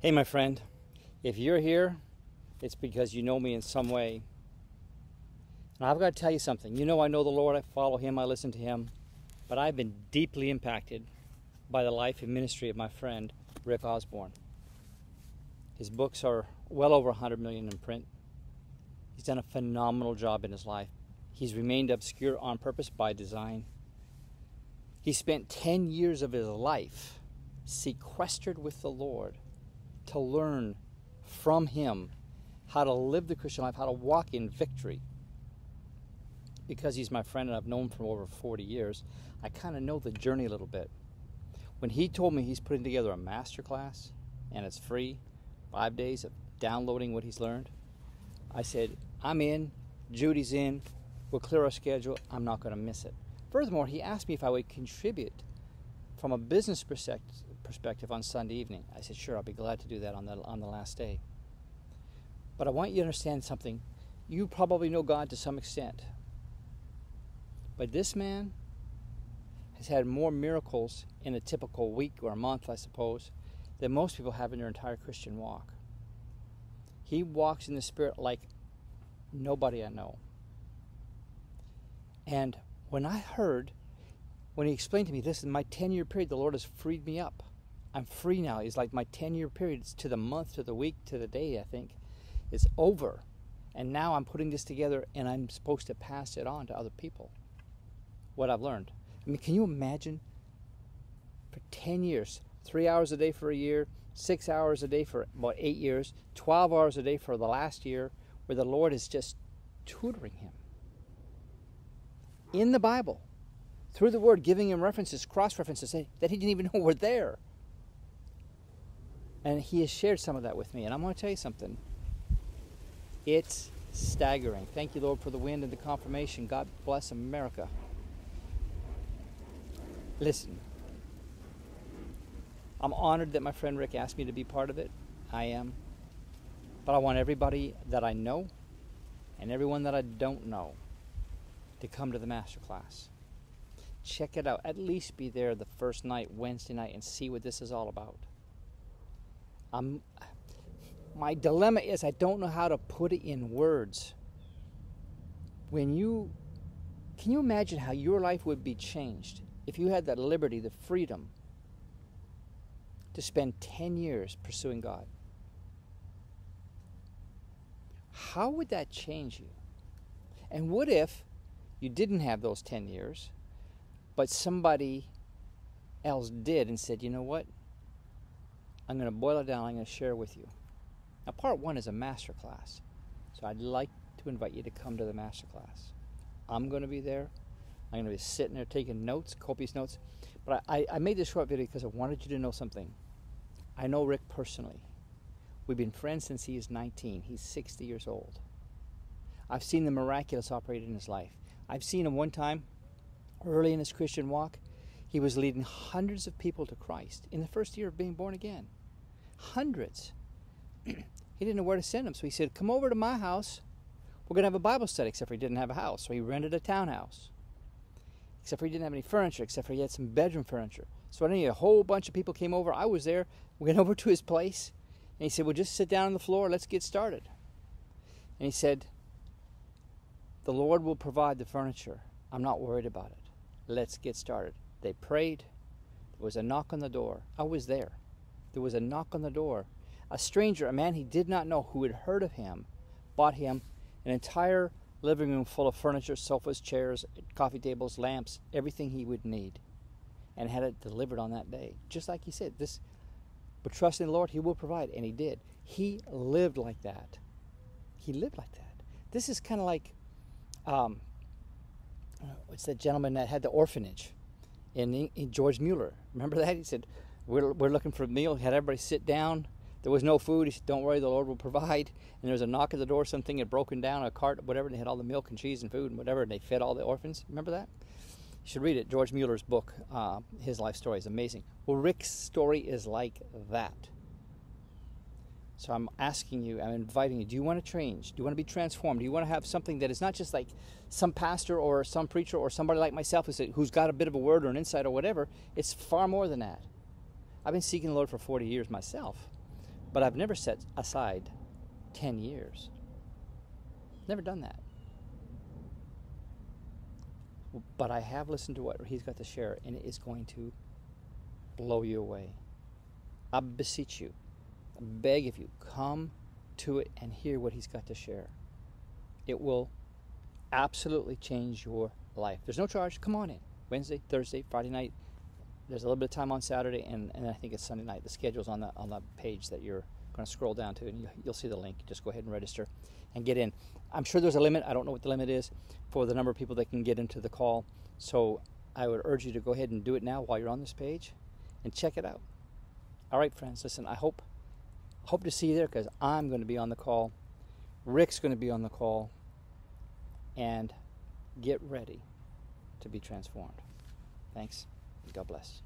Hey, my friend, if you're here, it's because you know me in some way. And I've got to tell you something. You know I know the Lord, I follow Him, I listen to Him, but I've been deeply impacted by the life and ministry of my friend, Rick Osborne. His books are well over 100 million in print. He's done a phenomenal job in his life. He's remained obscure on purpose by design. He spent 10 years of his life sequestered with the Lord to learn from Him how to live the Christian life, how to walk in victory. Because he's my friend and I've known him for over 40 years, I kind of know the journey a little bit. When he told me he's putting together a master class and it's free, 5 days of downloading what he's learned, I said, I'm in, Judy's in, we'll clear our schedule, I'm not going to miss it. Furthermore, he asked me if I would contribute from a business perspective on Sunday evening. I said, sure, I'll be glad to do that on the last day. But I want you to understand something. You probably know God to some extent. But this man has had more miracles in a typical week or a month, I suppose, than most people have in their entire Christian walk. He walks in the Spirit like nobody I know. And when he explained to me, this is my 10-year period, the Lord has freed me up. I'm free now. It's like my 10-year period. It's to the month, to the week, to the day, I think. It's over. And now I'm putting this together and I'm supposed to pass it on to other people. What I've learned. I mean, can you imagine for 10 years, 3 hours a day for a year, 6 hours a day for about 8 years, 12 hours a day for the last year, where the Lord is just tutoring him. In the Bible, through the Word, giving him references, cross-references that he didn't even know were there. And he has shared some of that with me. And I'm going to tell you something. It's staggering. Thank you, Lord, for the wind and the confirmation. God bless America. Listen, I'm honored that my friend Rick asked me to be part of it. I am. But I want everybody that I know and everyone that I don't know to come to the masterclass. Check it out. At least be there the first night, Wednesday night, and see what this is all about. My dilemma is I don't know how to put it in words. Can you imagine how your life would be changed if you had that liberty, the freedom to spend 10 years pursuing God? How would that change you? And what if you didn't have those 10 years, but somebody else did and said, you know what? I'm going to boil it down. I'm going to share with you. Now, part one is a master class. So I'd like to invite you to come to the master class. I'm going to be there. I'm going to be sitting there taking notes, copious notes. But I made this short video because I wanted you to know something. I know Rick personally. We've been friends since he is 19. He's 60 years old. I've seen the miraculous operate in his life. I've seen him one time, early in his Christian walk, he was leading hundreds of people to Christ in the first year of being born again. Hundreds. He didn't know where to send them, so he said, come over to my house. We're going to have a Bible study, except for he didn't have a house, so he rented a townhouse. Except for he didn't have any furniture, except for he had some bedroom furniture. So anyway, a whole bunch of people came over. I was there. We went over to his place, and he said, well, just sit down on the floor. Let's get started. And he said, the Lord will provide the furniture. I'm not worried about it. Let's get started. They prayed. There was a knock on the door. I was there. There was a knock on the door. A stranger, a man he did not know, who had heard of him, bought him an entire living room full of furniture, sofas, chairs, coffee tables, lamps, everything he would need, and had it delivered on that day. Just like he said, but trust in the Lord, He will provide, and He did. He lived like that. He lived like that. This is kind of like, what's that gentleman that had the orphanage in George Mueller? Remember that? He said, we're looking for a meal. He had everybody sit down. There was no food. He said, don't worry, the Lord will provide. And there was a knock at the door, something had broken down, a cart, whatever, and they had all the milk and cheese and food and whatever, and they fed all the orphans. Remember that? You should read it. George Mueller's book, his life story is amazing. Well, Rick's story is like that. So I'm asking you, I'm inviting you, do you want to change? Do you want to be transformed? Do you want to have something that is not just like some pastor or some preacher or somebody like myself who's got a bit of a word or an insight or whatever? It's far more than that. I've been seeking the Lord for 40 years myself. But I've never set aside 10 years. Never done that. But I have listened to what he's got to share, and it is going to blow you away. I beseech you, I beg of you, come to it and hear what he's got to share. It will absolutely change your life. There's no charge. Come on in. Wednesday, Thursday, Friday night. There's a little bit of time on Saturday, and I think it's Sunday night. The schedule's on the page that you're going to scroll down to, and you'll see the link. Just go ahead and register and get in. I'm sure there's a limit. I don't know what the limit is for the number of people that can get into the call. So I would urge you to go ahead and do it now while you're on this page and check it out. All right, friends, listen, I hope to see you there, because I'm going to be on the call. Rick's going to be on the call. And get ready to be transformed. Thanks. God bless.